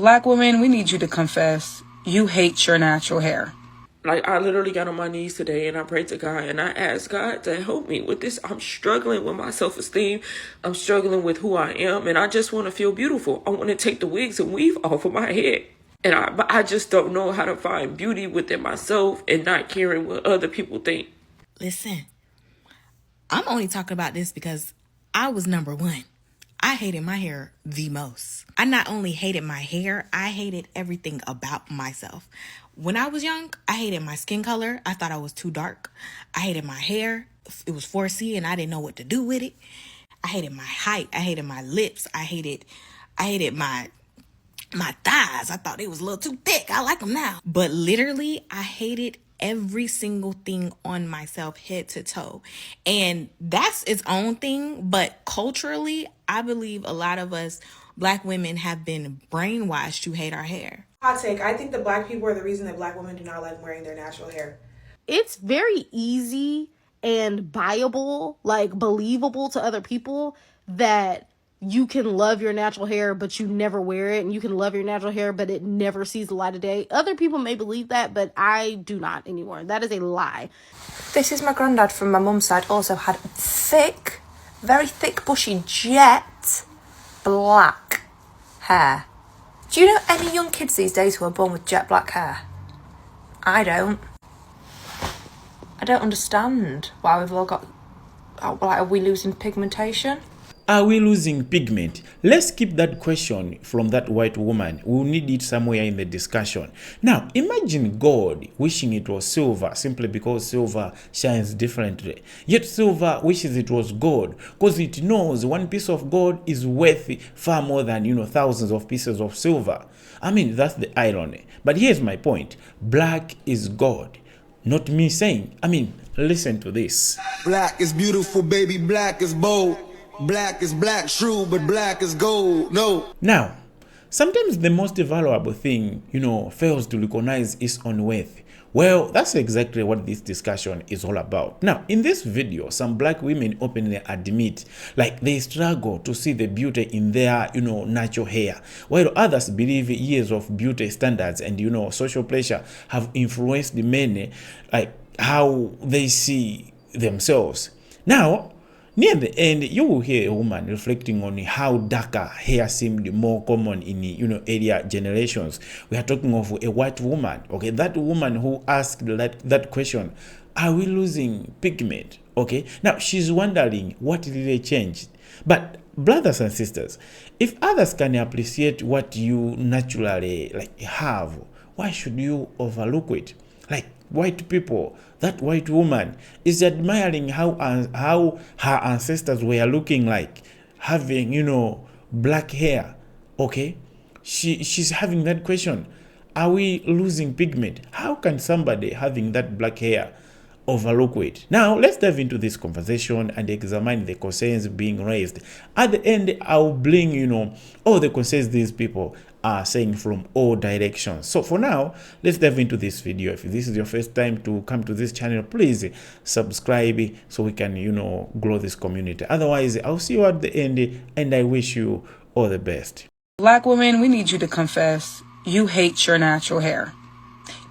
Black women, we need you to confess you hate your natural hair. Like, I literally got on my knees today and I prayed to God and I asked God to help me with this. I'm struggling with my self-esteem. I'm struggling with who I am, and I just want to feel beautiful. I want to take the wigs and weave off of my head. And I just don't know how to find beauty within myself and not caring what other people think. Listen, I'm only talking about this because I was number one. I hated my hair the most. I not only hated my hair, I hated everything about myself. When I was young, I hated my skin color. I thought I was too dark. I hated my hair. It was 4C and I didn't know what to do with it. I hated my height. I hated my lips. I hated my thighs. I thought they was a little too thick. I like them now. But literally, I hated every single thing on myself, head to toe. And that's its own thing. But culturally, I believe a lot of us Black women have been brainwashed to hate our hair. Hot take. I think that Black people are the reason that Black women do not like wearing their natural hair. It's very easy and buyable, like believable to other people that you can love your natural hair, but you never wear it. And you can love your natural hair, but it never sees the light of day. Other people may believe that, but I do not anymore. That is a lie. This is my granddad from my mum's side. Also had thick, very thick, bushy, jet black hair. Do you know any young kids these days who are born with jet black hair? I don't understand why we've all got... Are we losing pigmentation? Are we losing pigment? Let's keep that question from that white woman. We'll need it somewhere in the discussion. Now, imagine God wishing it was silver simply because silver shines differently. Yet silver wishes it was gold because it knows one piece of gold is worth far more than, thousands of pieces of silver. I mean, that's the irony. But here's my point. Black is God. Not me saying. Listen to this. Black is beautiful, baby. Black is bold. Black is black, true, but black is gold. No. Now, sometimes the most valuable thing, fails to recognize its own worth. Well, that's exactly what this discussion is all about. Now, in this video, some Black women openly admit they struggle to see the beauty in their, natural hair, while others believe years of beauty standards and, social pressure have influenced many, how they see themselves. Now, near the end, you will hear a woman reflecting on how darker hair seemed more common in earlier generations. We are talking of a white woman, okay? That woman who asked that question, are we losing pigment? Okay, now she's wondering what really changed. But brothers and sisters, if others can appreciate what you naturally have, why should you overlook it? White people, that white woman is admiring how her ancestors were looking like, having, black hair, okay? She's having that question. Are we losing pigment? How can somebody having that black hair overlook it? Now, let's dive into this conversation and examine the concerns being raised. At the end, I'll bring, all the concerns these people are saying from all directions. So for now, let's dive into this video. If this is your first time to come to this channel, please subscribe so we can, grow this community. Otherwise, I'll see you at the end and I wish you all the best. Black women, we need you to confess you hate your natural hair.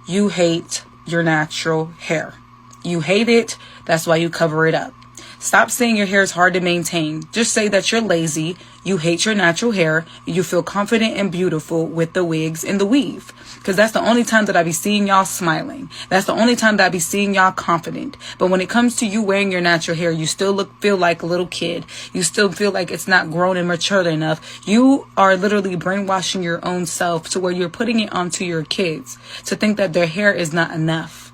You hate your natural hair. You hate it. That's why you cover it up. Stop saying your hair is hard to maintain. Just say that you're lazy, you hate your natural hair, you feel confident and beautiful with the wigs and the weave. Because that's the only time that I be seeing y'all smiling. That's the only time that I be seeing y'all confident. But when it comes to you wearing your natural hair, you still feel like a little kid. You still feel like it's not grown and matured enough. You are literally brainwashing your own self to where you're putting it onto your kids to think that their hair is not enough.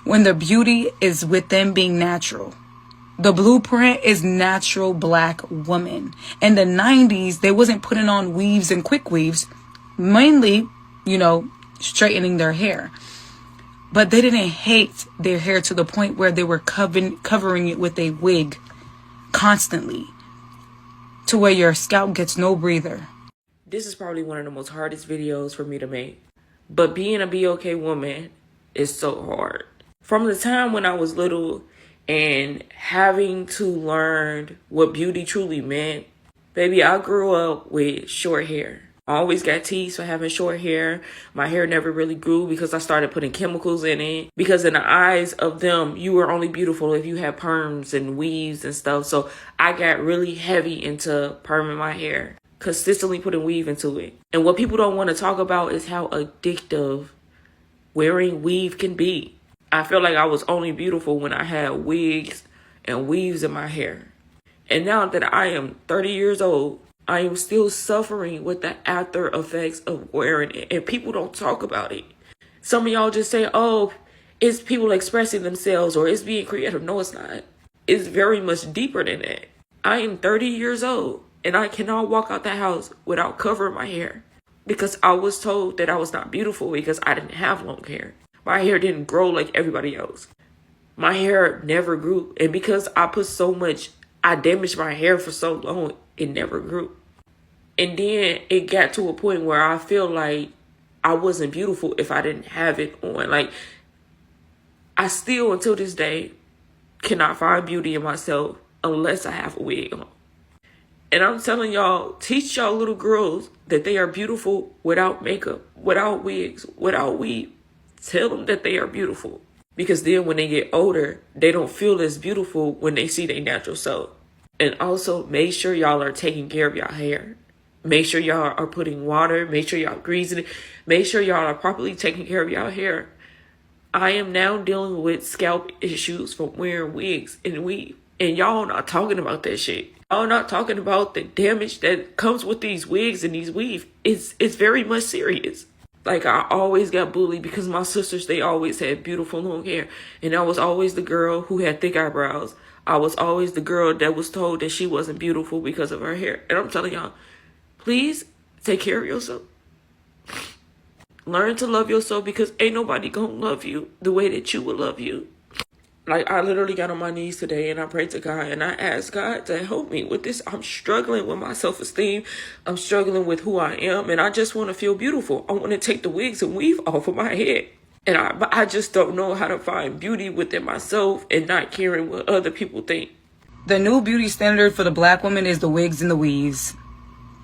When the beauty is with them being natural. The blueprint is natural Black woman. In the 90s, they wasn't putting on weaves and quick weaves, mainly, straightening their hair. But they didn't hate their hair to the point where they were covering it with a wig constantly to where your scalp gets no breather. This is probably one of the most hardest videos for me to make. But being a BOK woman is so hard. From the time when I was little and having to learn what beauty truly meant, baby, I grew up with short hair. I always got teased for having short hair. My hair never really grew because I started putting chemicals in it. Because in the eyes of them, you were only beautiful if you had perms and weaves and stuff. So I got really heavy into perming my hair, consistently putting weave into it. And what people don't want to talk about is how addictive wearing weave can be. I feel like I was only beautiful when I had wigs and weaves in my hair. And now that I am 30 years old, I am still suffering with the after effects of wearing it. And people don't talk about it. Some of y'all just say, oh, it's people expressing themselves or it's being creative. No, it's not. It's very much deeper than that. I am 30 years old and I cannot walk out the house without covering my hair because I was told that I was not beautiful because I didn't have long hair. My hair didn't grow like everybody else. My hair never grew. And because I damaged my hair for so long, it never grew. And then it got to a point where I feel like I wasn't beautiful if I didn't have it on. Like, I still, until this day, cannot find beauty in myself unless I have a wig on. And I'm telling y'all, teach y'all little girls that they are beautiful without makeup, without wigs, without weave. Tell them that they are beautiful. Because then when they get older, they don't feel as beautiful when they see their natural self. And also, make sure y'all are taking care of y'all hair. Make sure y'all are putting water. Make sure y'all greasing it. Make sure y'all are properly taking care of y'all hair. I am now dealing with scalp issues from wearing wigs and weave. And y'all not talking about that shit. Y'all not talking about the damage that comes with these wigs and these weave. It's very much serious. Like, I always got bullied because my sisters, they always had beautiful long hair. And I was always the girl who had thick eyebrows. I was always the girl that was told that she wasn't beautiful because of her hair. And I'm telling y'all, please take care of yourself. Learn to love yourself because ain't nobody gonna love you the way that you would love you. Like, I literally got on my knees today and I prayed to God and I asked God to help me with this. I'm struggling with my self-esteem. I'm struggling with who I am and I just want to feel beautiful. I want to take the wigs and weave off of my head. And I just don't know how to find beauty within myself and not caring what other people think. The new beauty standard for the black woman is the wigs and the weaves.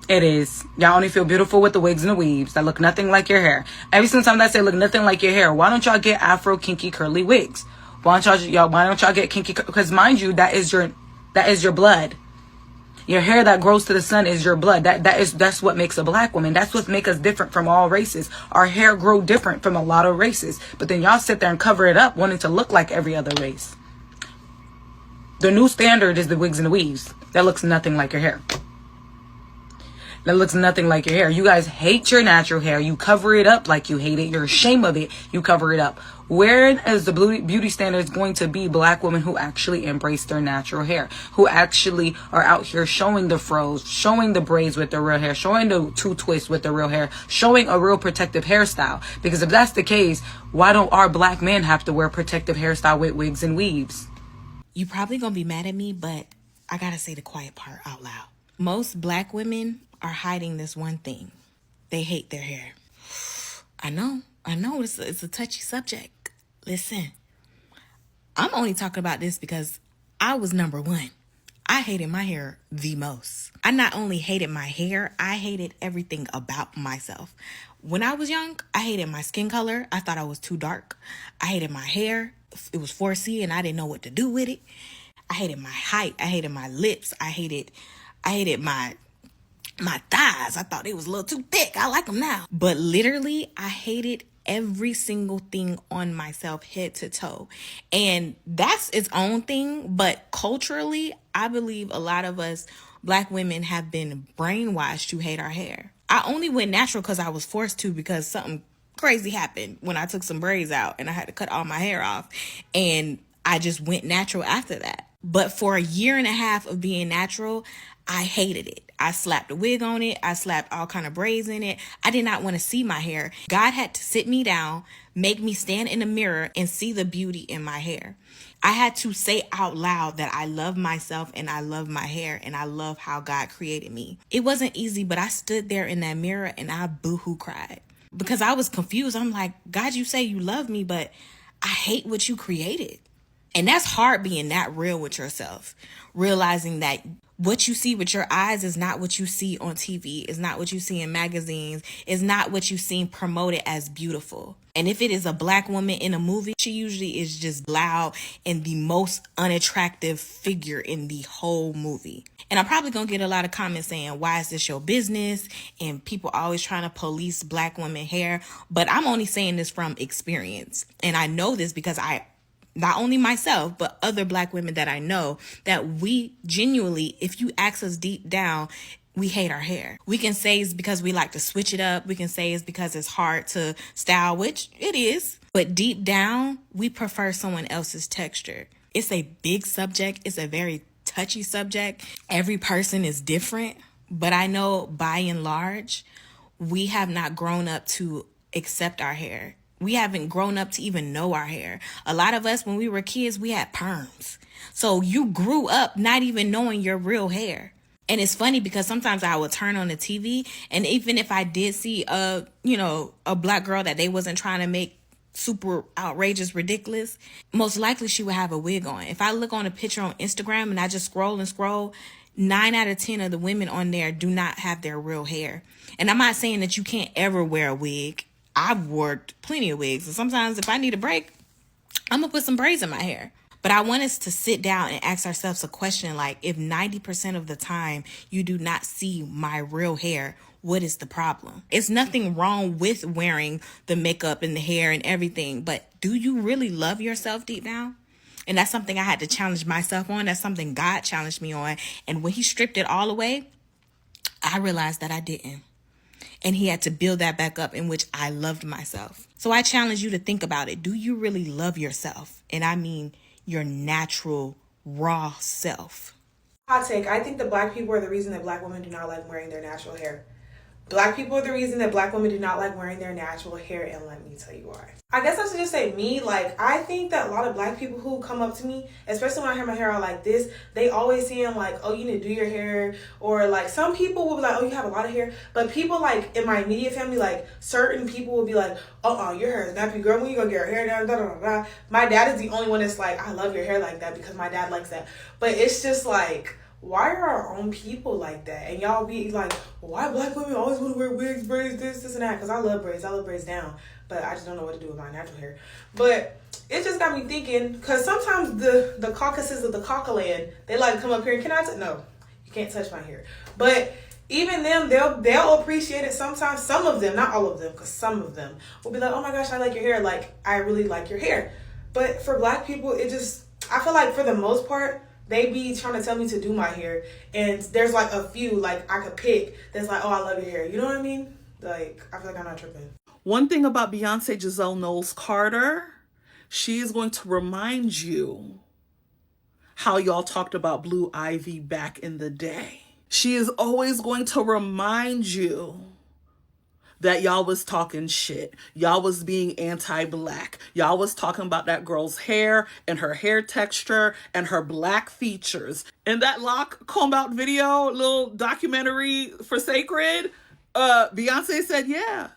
It is. Y'all only feel beautiful with the wigs and the weaves that look nothing like your hair. Every single time I say look nothing like your hair, why don't y'all get Afro kinky curly wigs? Why don't y'all get kinky? Because mind you, that is your blood. Your hair that grows to the sun is your blood. That's what makes a black woman. That's what makes us different from all races. Our hair grow different from a lot of races. But then y'all sit there and cover it up, wanting to look like every other race. The new standard is the wigs and the weaves. That looks nothing like your hair. That looks nothing like your hair. You guys hate your natural hair. You cover it up like you hate it. You're ashamed of it. You cover it up. Where is the beauty standards going to be black women who actually embrace their natural hair? Who actually are out here showing the fros, showing the braids with their real hair, showing the two twists with their real hair, showing a real protective hairstyle? Because if that's the case, why don't our black men have to wear protective hairstyle with wigs and weaves? You probably gonna be mad at me, but I gotta say the quiet part out loud. Most black women are hiding this one thing. They hate their hair. I know it's a touchy subject. Listen, I'm only talking about this because I was number one. I hated my hair the most. I not only hated my hair, I hated everything about myself. When I was young, I hated my skin color. I thought I was too dark. I hated my hair. It was 4C and I didn't know what to do with it. I hated my height. I hated my lips. I hated my thighs. I thought they was a little too thick. I like them now. But literally, I hated every single thing on myself, head to toe. And that's its own thing. But culturally, I believe a lot of us black women have been brainwashed to hate our hair. I only went natural because I was forced to, because something crazy happened when I took some braids out and I had to cut all my hair off. And I just went natural after that. But for a year and a half of being natural, I hated it. I slapped a wig on it. I slapped all kind of braids in it. I did not want to see my hair. God had to sit me down, make me stand in the mirror and see the beauty in my hair. I had to say out loud that I love myself and I love my hair and I love how God created me. It wasn't easy, but I stood there in that mirror and I boohoo cried because I was confused. I'm like, God, you say you love me, but I hate what you created. And that's hard, being that real with yourself, realizing that What you see with your eyes is not what you see on TV, is not what you see in magazines, is not what you see promoted as beautiful. And if it is a black woman in a movie, she usually is just loud and the most unattractive figure in the whole movie. And I'm probably going to get a lot of comments saying, why is this your business? And people always trying to police black women hair. But I'm only saying this from experience. And I know this because not only myself, but other black women that I know, that we genuinely, if you ask us deep down, we hate our hair. We can say it's because we like to switch it up. We can say it's because it's hard to style, which it is. But deep down, we prefer someone else's texture. It's a big subject. It's a very touchy subject. Every person is different. But I know by and large, we have not grown up to accept our hair. We haven't grown up to even know our hair. A lot of us, when we were kids, we had perms. So you grew up not even knowing your real hair. And it's funny because sometimes I would turn on the TV, and even if I did see a black girl that they wasn't trying to make super outrageous, ridiculous, most likely she would have a wig on. If I look on a picture on Instagram and I just scroll and scroll, 9 out of 10 of the women on there do not have their real hair. And I'm not saying that you can't ever wear a wig. I've worked plenty of wigs, and sometimes if I need a break, I'm gonna put some braids in my hair. But I want us to sit down and ask ourselves a question like, if 90% of the time you do not see my real hair, what is the problem? It's nothing wrong with wearing the makeup and the hair and everything, but do you really love yourself deep down? And that's something I had to challenge myself on. That's something God challenged me on. And when he stripped it all away, I realized that I didn't. And he had to build that back up, in which I loved myself. So I challenge you to think about it. Do you really love yourself? And I mean your natural, raw self. Hot take. I think that black people are the reason that black women do not like wearing their natural hair. Black people are the reason that black women do not like wearing their natural hair, and let me tell you why. I guess I should just say me. Like, I think that a lot of black people who come up to me, especially when I have my hair out like this, they always seeing like, oh, you need to do your hair, or like some people will be like, oh, you have a lot of hair. But people like in my immediate family, like certain people will be like, your hair is nappy, girl. When you gonna get your hair down? Da, da, da, da. My dad is the only one that's like, I love your hair like that because my dad likes that. But it's just like, why are our own people like that? And y'all be like, why black women always want to wear wigs, braids, this, and that? Because I love braids. I love braids down. But I just don't know what to do with my natural hair. But it just got me thinking, because sometimes the caucuses of the caucaland, they like to come up here and, can I no, you can't touch my hair. But even them, they'll appreciate it sometimes. Some of them, not all of them, because some of them will be like, oh my gosh, I like your hair. Like, I really like your hair. But for black people, I feel like for the most part, they be trying to tell me to do my hair, and there's like a few like I could pick that's like, oh, I love your hair. You know what I mean? Like, I feel like I'm not tripping. One thing about Beyonce Giselle Knowles-Carter, she is going to remind you how y'all talked about Blue Ivy back in the day. She is always going to remind you that y'all was talking shit. Y'all was being anti-black. Y'all was talking about that girl's hair and her hair texture and her black features. In that lock comb out video, little documentary for Sacred, Beyonce said, yeah,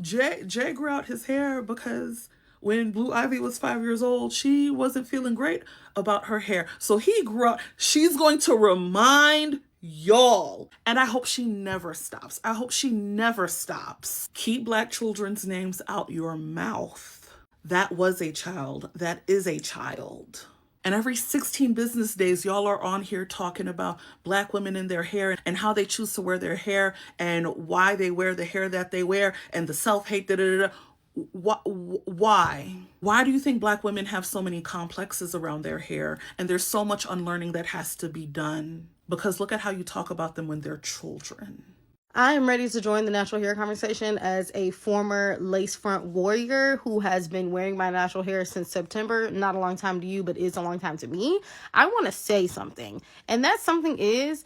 Jay grew out his hair because when Blue Ivy was 5 years old, she wasn't feeling great about her hair. So he grew out. She's going to remind y'all. And I hope she never stops. I hope she never stops. Keep black children's names out your mouth. That was a child. That is a child. And every 16 business days, y'all are on here talking about black women and their hair and how they choose to wear their hair and why they wear the hair that they wear and the self-hate, Why? Why do you think black women have so many complexes around their hair? And there's so much unlearning that has to be done. Because look at how you talk about them when they're children. I am ready to join the natural hair conversation as a former lace front warrior who has been wearing my natural hair since September. Not a long time to you, but is a long time to me. I want to say something. And that something is,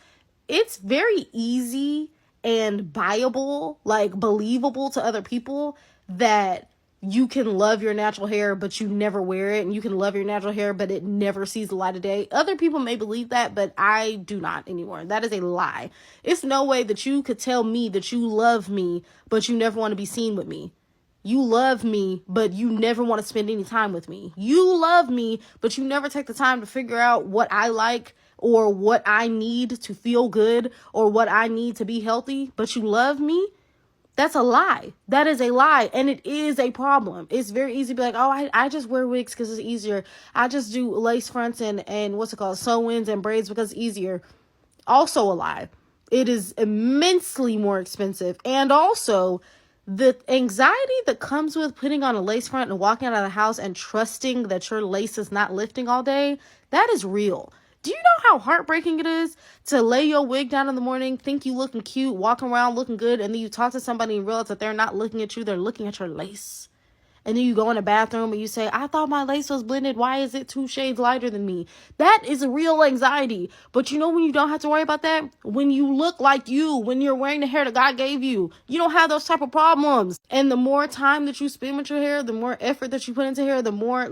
it's very easy and buyable, like believable to other people that you can love your natural hair, but you never wear it. And you can love your natural hair, but it never sees the light of day. Other people may believe that, but I do not anymore. That is a lie. It's no way that you could tell me that you love me, but you never want to be seen with me. You love me, but you never want to spend any time with me. You love me, but you never take the time to figure out what I like or what I need to feel good or what I need to be healthy, but you love me, that's a lie. That is a lie. And it is a problem. It's very easy to be like, oh, I just wear wigs because it's easier. I just do lace fronts and what's it called? Sew-ins and braids because it's easier. Also a lie. It is immensely more expensive. And also the anxiety that comes with putting on a lace front and walking out of the house and trusting that your lace is not lifting all day, that is real. Do you know how heartbreaking it is to lay your wig down in the morning, think you looking cute, walking around looking good, and then you talk to somebody and realize that they're not looking at you, they're looking at your lace? And then you go in the bathroom and you say, I thought my lace was blended. Why is it 2 shades lighter than me? That is a real anxiety. But you know when you don't have to worry about that? When you look like you, when you're wearing the hair that God gave you. You don't have those type of problems. And the more time that you spend with your hair, the more effort that you put into hair, the more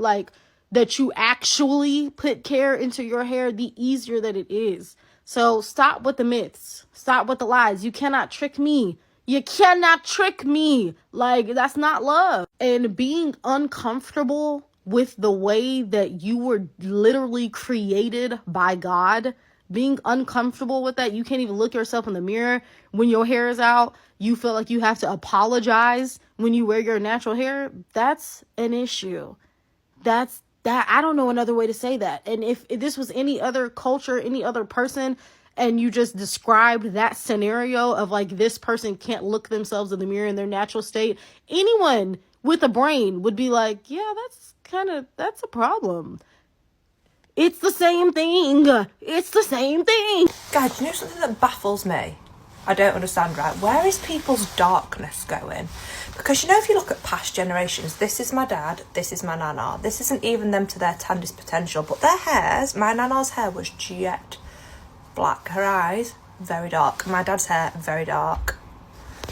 that you actually put care into your hair, the easier that it is. So stop with the myths. Stop with the lies. You cannot trick me. You cannot trick me. That's not love. And being uncomfortable with the way that you were literally created by God, being uncomfortable with that, you can't even look yourself in the mirror when your hair is out. You feel like you have to apologize when you wear your natural hair. That's an issue. I don't know another way to say that. And if this was any other culture, any other person, and you just described that scenario of this person can't look themselves in the mirror in their natural state, anyone with a brain would be like, yeah, that's a problem. It's the same thing. It's the same thing. Guys, you know something that baffles me? I don't understand, right? Where is people's darkness going? Because if you look at past generations, this is my dad, this is my nana. This isn't even them to their tandest potential, but their hairs, my nana's hair was jet black. Her eyes, very dark. My dad's hair, very dark.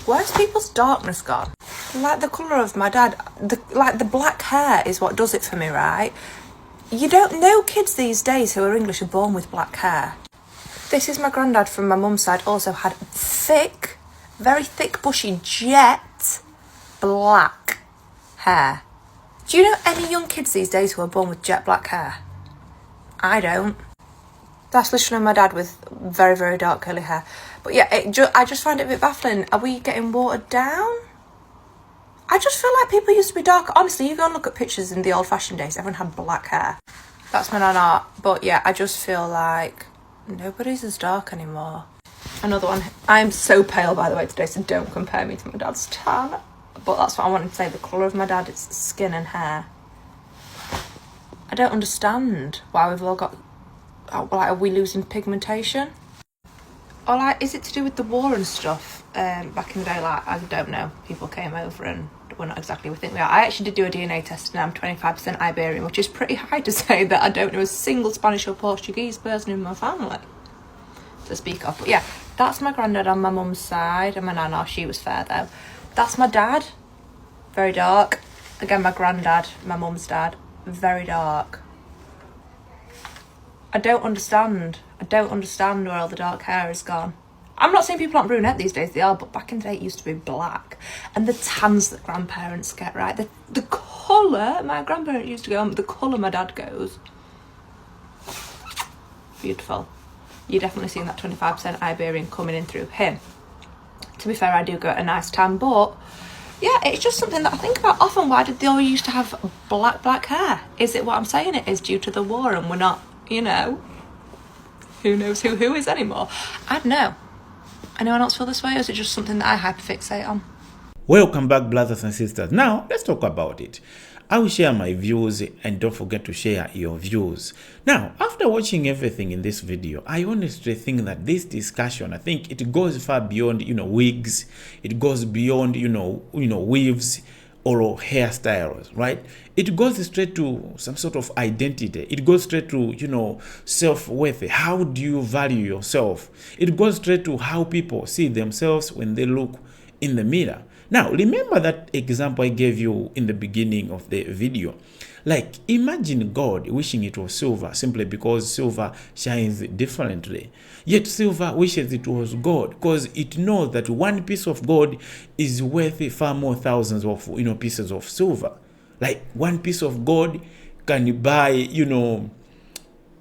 Where's people's darkness gone? Like the colour of my dad, the black hair is what does it for me, right? You don't know kids these days who are English are born with black hair. This is my granddad from my mum's side, also had thick, very thick, bushy, jet black hair. Do you know any young kids these days who are born with jet black hair? I don't. That's literally my dad with very, very dark curly hair. But yeah, I just find it a bit baffling. Are we getting watered down? I just feel like people used to be dark. Honestly, you go and look at pictures in the old-fashioned days, everyone had black hair. That's my nana. But yeah, I just feel like nobody's as dark anymore. Another one. I'm so pale, by the way, today, so don't compare me to my dad's tan. But that's what I wanted to say. The colour of my dad is skin and hair. I don't understand why we've all got... are we losing pigmentation? Or is it to do with the war and stuff? Back in the day, I don't know. People came over and we're not exactly we think we are. I actually did do a DNA test and I'm 25% Iberian, which is pretty high to say that I don't know a single Spanish or Portuguese person in my family to speak of. But yeah, that's my granddad on my mum's side, and my nana, she was fair though. That's my dad, very dark. Again, my granddad, my mum's dad, very dark. I don't understand where all the dark hair has gone. I'm not saying people aren't brunette these days, they are, but back in the day it used to be black. And the tans that grandparents get, right? The colour my grandparent used to go on, but the colour my dad goes. Beautiful. You're definitely seeing that 25% Iberian coming in through him. To be fair, I do get a nice tan, but yeah, it's just something that I think about often. Why did they all used to have black hair? Is it what I'm saying it is due to the war and we're not, who knows who is anymore? I don't know. Anyone else feel this way, or is it just something that I hyperfixate on? Welcome back, brothers and sisters. Now, let's talk about it. I will share my views, and don't forget to share your views. Now, after watching everything in this video, I honestly think that this discussion, I think it goes far beyond, wigs. It goes beyond, weaves or hairstyles, right? It goes straight to some sort of identity. It goes straight to, self-worth. How do you value yourself? It goes straight to how people see themselves when they look in the mirror. Now, remember that example I gave you in the beginning of the video. Imagine God wishing it was silver simply because silver shines differently. Yet silver wishes it was gold because it knows that one piece of gold is worth far more thousands of pieces of silver. One piece of gold can buy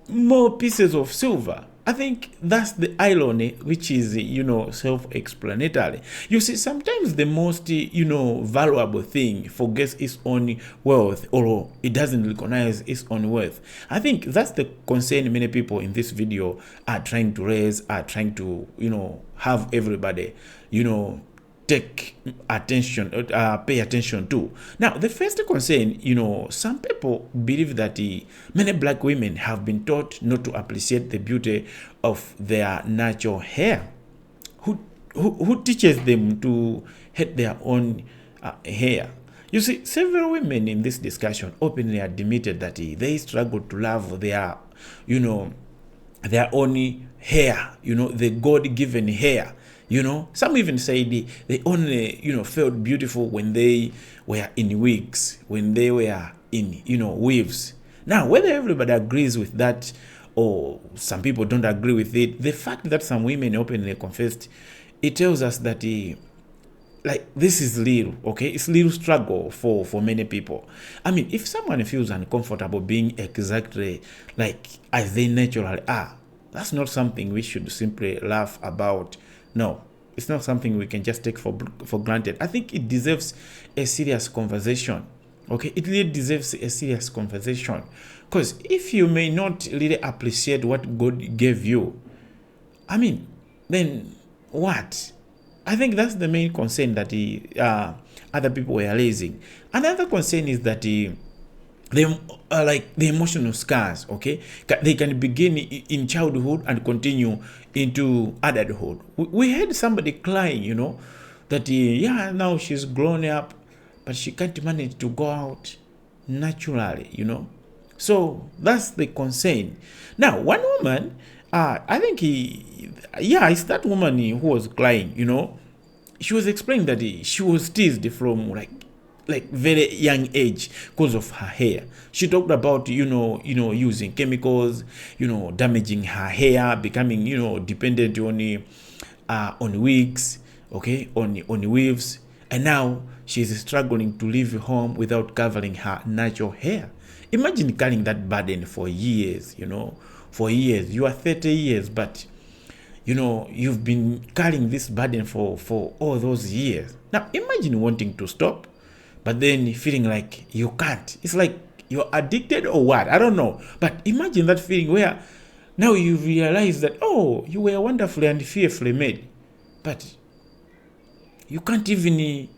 more pieces of silver. I think that's the irony, which is, self-explanatory. You see, sometimes the most, valuable thing forgets its own wealth, or it doesn't recognize its own worth. I think that's the concern many people in this video are trying to raise, are trying to, have everybody, take attention, pay attention to. Now, the first concern, some people believe that many black women have been taught not to appreciate the beauty of their natural hair. Who teaches them to hate their own hair? You see, several women in this discussion openly admitted that they struggle to love their, their own hair, the God-given hair. Some even say they only, felt beautiful when they were in wigs, when they were in, weaves. Now, whether everybody agrees with that or some people don't agree with it, the fact that some women openly confessed, it tells us that this is little, okay? It's little struggle for many people. I mean, if someone feels uncomfortable being exactly like as they naturally are, that's not something we should simply laugh about. No, it's not something we can just take for granted. I think it deserves a serious conversation. Okay, it really deserves a serious conversation. Because if you may not really appreciate what God gave you, I mean, then what? I think that's the main concern that other people were raising. Another concern is that they like the emotional scars, okay? They can begin in childhood and continue into adulthood. We heard somebody crying, that now she's grown up, but she can't manage to go out naturally, So that's the concern. Now, one woman, I think it's that woman who was crying, She was explaining that she was teased from like very young age because of her hair. She talked about using chemicals, damaging her hair, becoming dependent on wigs, okay, on weaves, and now she's struggling to leave home without covering her natural hair. Imagine carrying that burden for years. For years. You are 30 years, but you've been carrying this burden for all those years. Now imagine wanting to stop, but then feeling like you can't. It's like you're addicted or what? I don't know. But imagine that feeling where now you realize that, you were wonderfully and fearfully made, but you can't even,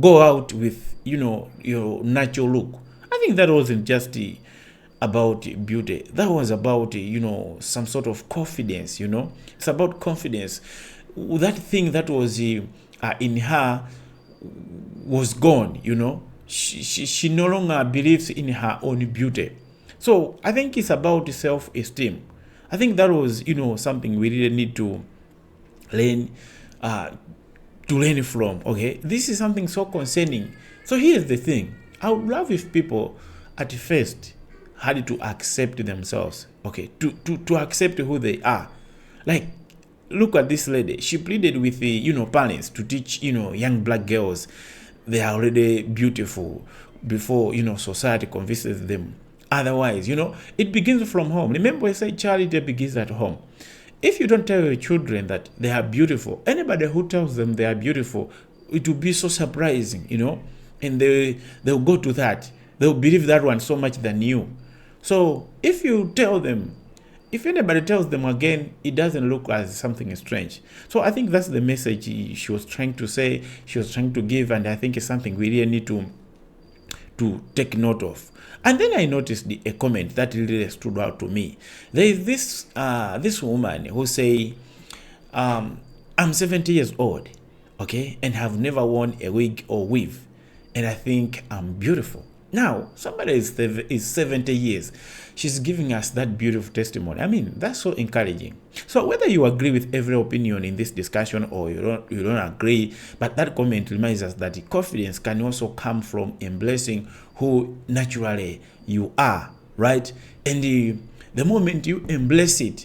go out with, your natural look. I think that wasn't just about beauty. That was about, some sort of confidence, It's about confidence. That thing that was in her was gone, She no longer believes in her own beauty. So I think it's about self-esteem. I think that was, something we really need to learn from, okay? This is something so concerning. So here's the thing. I would love if people at first had to accept themselves, okay? To accept who they are. Like, look at this lady. She pleaded with the, parents to teach, young black girls they are already beautiful before, society convinces them otherwise. It begins from home. Remember I said charity begins at home. If you don't tell your children that they are beautiful, anybody who tells them they are beautiful, it will be so surprising, and they'll go to that. They'll believe that one so much than you. So if you tell them, if anybody tells them again, it doesn't look as something strange. So I think that's the message she was trying to say, she was trying to give, and I think it's something we really need to take note of. And then I noticed a comment that really stood out to me. There is this woman who say, I'm 70 years old, okay, and have never worn a wig or weave, and I think I'm beautiful. Now, somebody is 70 years. She's giving us that beautiful testimony. I mean, that's so encouraging. So whether you agree with every opinion in this discussion or you don't agree, but that comment reminds us that confidence can also come from embracing who naturally you are, right? And the moment you embrace it,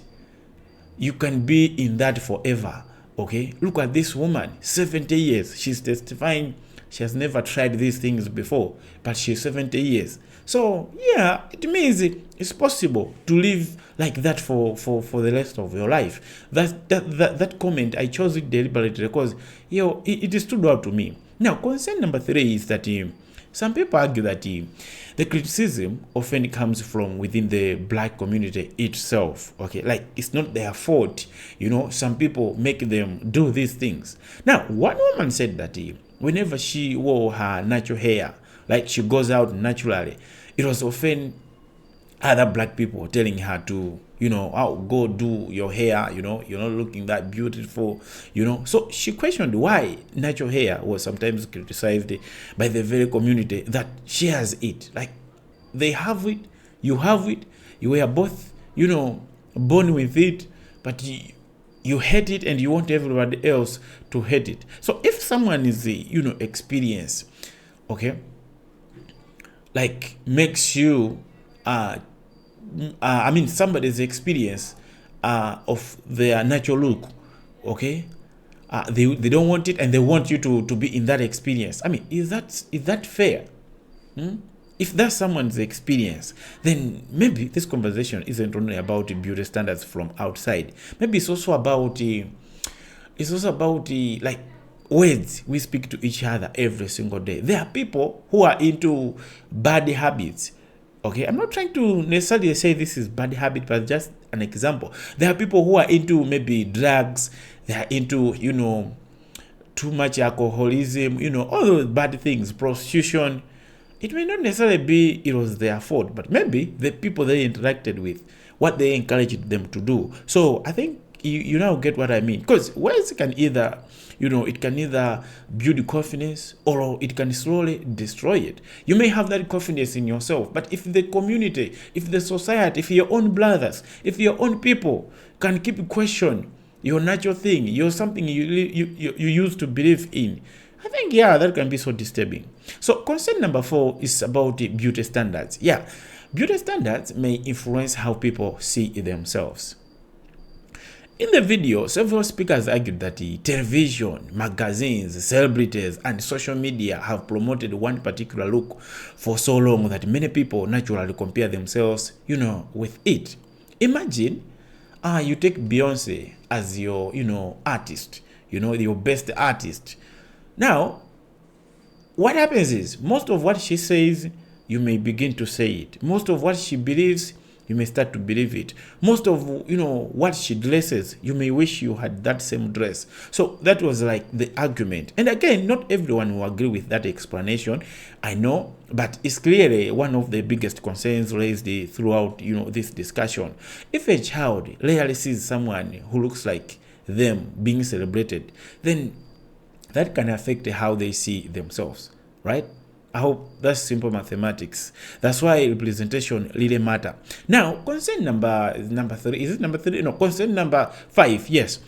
you can be in that forever, okay? Look at this woman, 70 years. She's testifying She has never tried these things before, but she's 70 years. So yeah, it means it's possible to live like that for the rest of your life. That comment, I chose it deliberately because it stood out to me. Now, concern number 3 is that some people argue that the criticism often comes from within the black community itself. Okay, like it's not their fault. Some people make them do these things. Now, one woman said that whenever she wore her natural hair, like she goes out naturally, it was often other black people telling her to, go do your hair, you're not looking that beautiful, So she questioned why natural hair was sometimes criticized by the very community that shares it. Like, they have it, you have it, you were both, born with it, but you hate it and you want everybody else to hate it. So if someone is, experience, okay, like makes you, somebody's experience of their natural look, okay, they don't want it and they want you to be in that experience. Is that fair? If that's someone's experience, then maybe this conversation isn't only about beauty standards from outside. Maybe it's also about like words we speak to each other every single day. There are people who are into bad habits. Okay, I'm not trying to necessarily say this is bad habit, but just an example. There are people who are into maybe drugs. They are into, too much alcoholism, all those bad things, prostitution. It may not necessarily be it was their fault, but maybe the people they interacted with, what they encouraged them to do. So I think you now get what I mean. Because words can either, it can either build confidence or it can slowly destroy it. You may have that confidence in yourself, but if the community, if the society, if your own brothers, if your own people can keep question your natural thing, your something you used to believe in, I think, that can be so disturbing. So concern number 4 is about the beauty standards. Yeah, beauty standards may influence how people see themselves. In the video, several speakers argued that the television, magazines, celebrities, and social media have promoted one particular look for so long that many people naturally compare themselves, with it. Imagine you take Beyonce as your, artist, your best artist. Now, what happens is, most of what she says, you may begin to say it. Most of what she believes, you may start to believe it. Most of, what she dresses, you may wish you had that same dress. So that was like the argument. And again, not everyone will agree with that explanation, I know, but it's clearly one of the biggest concerns raised throughout, this discussion. If a child rarely sees someone who looks like them being celebrated, then that can affect how they see themselves, right? I hope that's simple mathematics. That's why representation really matter. Now, concern number 3, is it number 3? No, concern number 5, yes.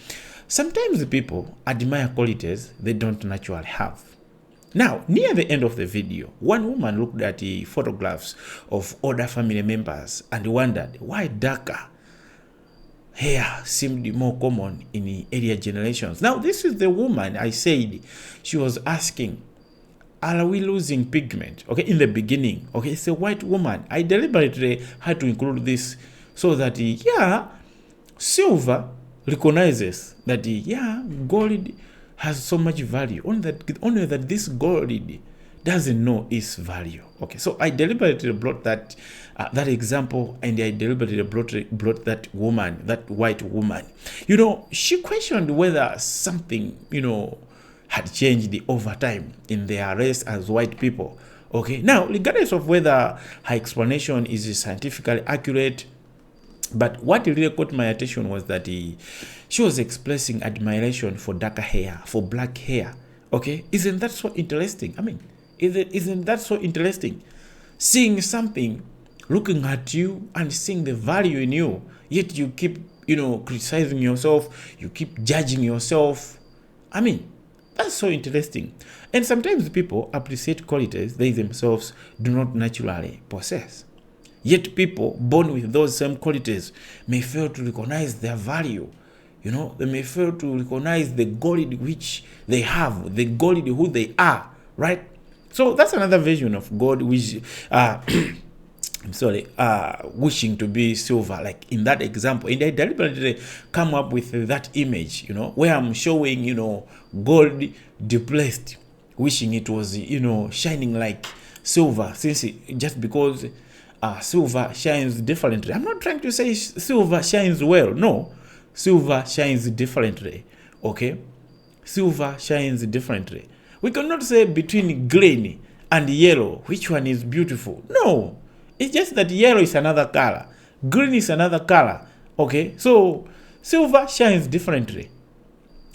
Sometimes people admire qualities they don't naturally have. Now, near the end of the video, one woman looked at the photographs of other family members and wondered why darker hair seemed more common in the earlier generations. Now, this is the woman I said she was asking, are we losing pigment? Okay, in the beginning. Okay, it's a white woman. I deliberately had to include this so that, silver recognizes that, gold has so much value. Only that this gold doesn't know its value. Okay, so I deliberately brought that example, and I deliberately brought that woman, that white woman. She questioned whether something, had changed over time in their race as white people. Okay, now regardless of whether her explanation is scientifically accurate, but what really caught my attention was that she was expressing admiration for darker hair, for black hair. Okay, isn't that so interesting? Isn't that so interesting? Seeing something, looking at you and seeing the value in you, yet you keep, criticizing yourself, you keep judging yourself. That's so interesting. And sometimes people appreciate qualities they themselves do not naturally possess. Yet people born with those same qualities may fail to recognize their value. They may fail to recognize the gold which they have, the gold who they are, right? So that's another version of God, which I'm sorry, wishing to be silver, like in that example. And I deliberately come up with that image, where I'm showing, gold depressed, wishing it was, shining like silver, just because silver shines differently. I'm not trying to say silver shines well. No, silver shines differently. Okay, silver shines differently. We cannot say between green and yellow which one is beautiful. No, it's just that yellow is another color, green is another color. Okay, so silver shines differently,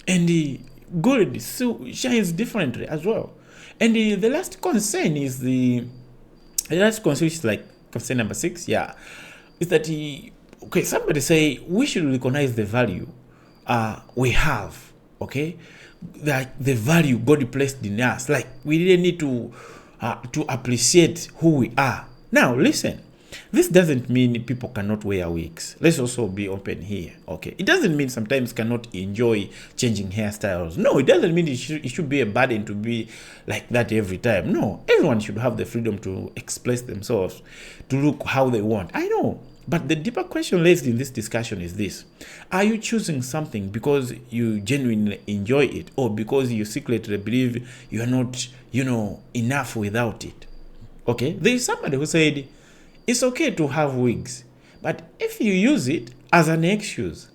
and the gold shines differently as well. And the last concern is the last concern is like concern number 6. Yeah, is that okay, somebody say we should recognize the value we have. Okay, that the value God placed in us. Like we really need to appreciate who we are. Now listen, this doesn't mean people cannot wear wigs. Let's also be open here. Okay, it doesn't mean sometimes cannot enjoy changing hairstyles. No, it doesn't mean it should be a burden to be like that every time. No, everyone should have the freedom to express themselves, to look how they want. I know. But the deeper question raised in this discussion is this: are you choosing something because you genuinely enjoy it, or because you secretly believe you are not, enough without it? Okay, there is somebody who said it's okay to have wigs, but if you use it as an excuse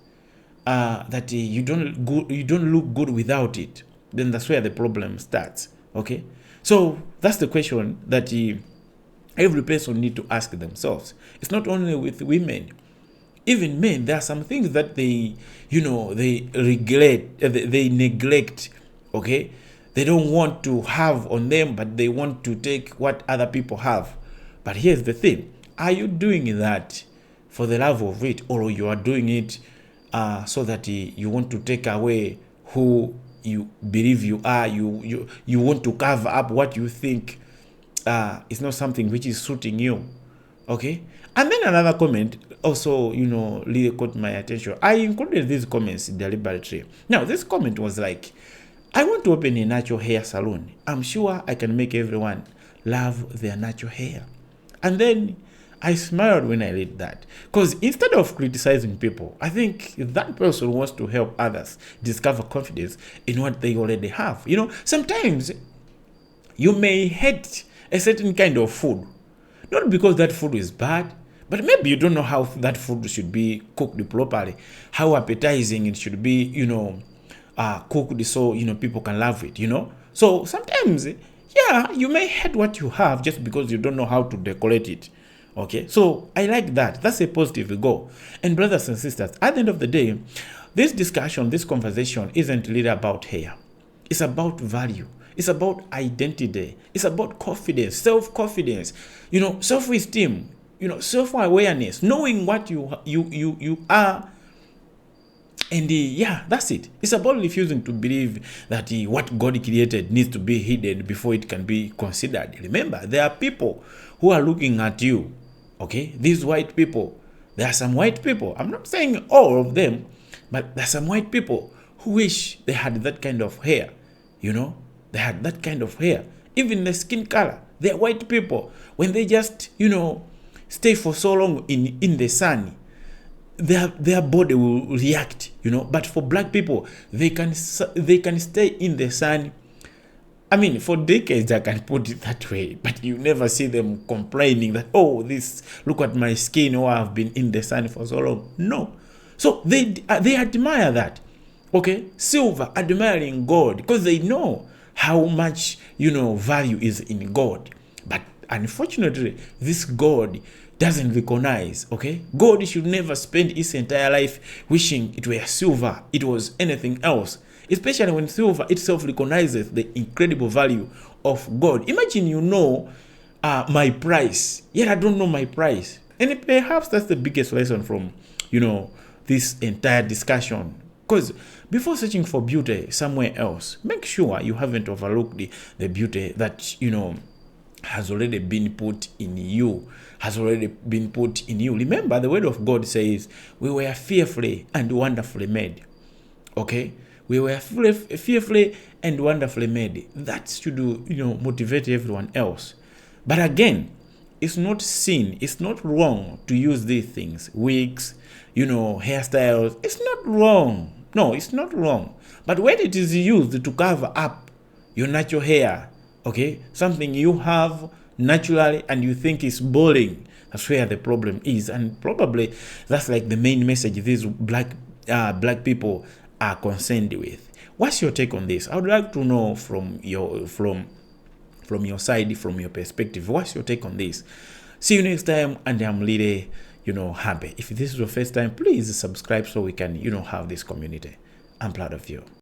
that you don't look good without it, then that's where the problem starts. Okay, so that's the question that every person need to ask themselves. It's not only with women, even men. There are some things that they regret, they neglect. Okay, they don't want to have on them, but they want to take what other people have. But here's the thing: are you doing that for the love of it, or you are doing it so that you want to take away who you believe you are? You want to cover up what you think it's not something which is suiting you. Okay, and then another comment also really caught my attention. I included these comments deliberately. Now this comment was like, I want to open a natural hair salon. I'm sure I can make everyone love their natural hair. And then I smiled when I read that, because instead of criticizing people, I think that person wants to help others discover confidence in what they already have. Sometimes you may hate a certain kind of food, not because that food is bad, but maybe you don't know how that food should be cooked properly, how appetizing it should be, cooked so people can love it. So sometimes, yeah, you may hate what you have just because you don't know how to decorate it. Okay, so I like that. That's a positive goal. And brothers and sisters, at the end of the day, this discussion, this conversation isn't really about hair. It's about value. It's about identity. It's about confidence, self-confidence, self-esteem, self-awareness, knowing what you are. And yeah, that's it. It's about refusing to believe that what God created needs to be hidden before it can be considered. Remember, there are people who are looking at you. Okay, these white people. There are some white people. I'm not saying all of them, but there are some white people who wish they had that kind of hair. They had that kind of hair. Even the skin color. They're white people. When they just, stay for so long in the sun, their body will react, But for black people, they can stay in the sun. I mean, for decades, I can put it that way. But you never see them complaining that, oh, look at my skin, or I've been in the sun for so long. No. So they admire that. Okay? Silver admiring gold, because they know how much, value is in God. But unfortunately, this God doesn't recognize, okay? God should never spend his entire life wishing it were silver, it was anything else. Especially when silver itself recognizes the incredible value of God. Imagine my price, yet I don't know my price. And perhaps that's the biggest lesson from, this entire discussion. Because before searching for beauty somewhere else, make sure you haven't overlooked the beauty that, has already been put in you. Remember, the word of God says, we were fearfully and wonderfully made. Okay? We were fearfully and wonderfully made. That should, motivate everyone else. But again, it's not sin. It's not wrong to use these things. Wigs, hairstyles. It's not wrong. No, it's not wrong. But when it is used to cover up your natural hair, okay, something you have naturally and you think is boring, that's where the problem is. And probably that's like the main message these black people are concerned with. What's your take on this? I would like to know from your side, from your perspective. What's your take on this? See you next time, and I'm really happy. If this is your first time, please subscribe so we can have this community. I'm proud of you.